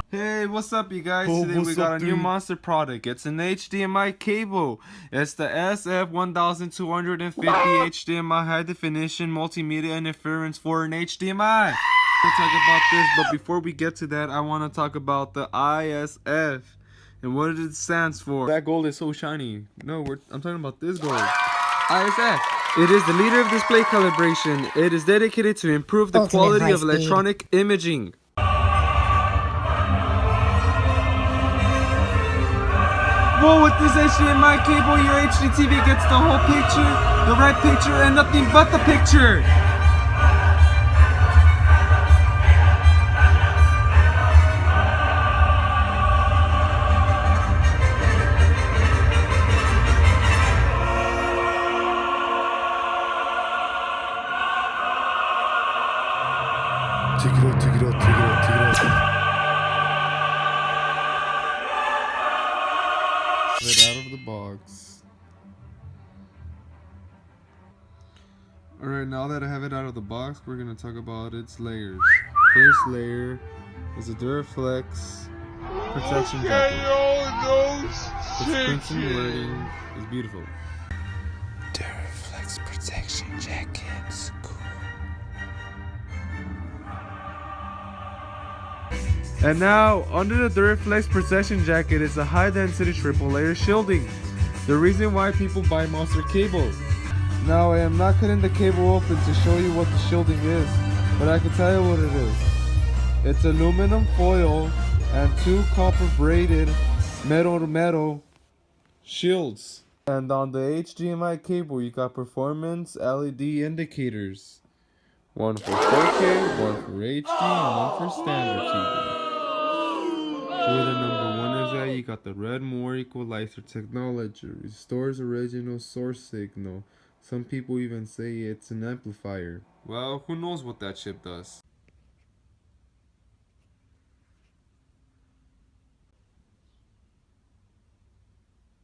Hey, what's up, you guys? Oh, Today we what's got up, a new dude? monster product. It's an HDMI cable. It's the SF1250 HDMI high definition multimedia interference for an HDMI. We'll talk about this, but before we get to that, I want to talk about the ISF and what it stands for. That gold is so shiny. No, I'm talking about this gold. ISF. It is the leader of display calibration. It is dedicated to improve the Ultimate quality high of speed. electronic imaging. Well, with this HDMI cable, your HD TV gets the whole picture, the right picture, and nothing but the picture. Take it out, take it out, take it out, take it out. Get out of the box. Alright, now that I have it out of the box, we're going to talk about its layers. First layer is a Duraflex protection jacket. Its printing and wording is beautiful. Duraflex protection jackets. Cool. And now, under the Duraflex protection jacket is a high-density triple-layer shielding. The reason why people buy Monster cable. Now, I am not cutting the cable open to show you what the shielding is, but I can tell you what it is. It's aluminum foil and two copper braided metal-to-metal shields. And on the HDMI cable, you got performance LED indicators. One for 4K, one for HD, and one for standard TV. Where the number one is at, you got the red Moore equalizer technology. Restores original source signal. Some people even say it's an amplifier. Well, who knows what that chip does.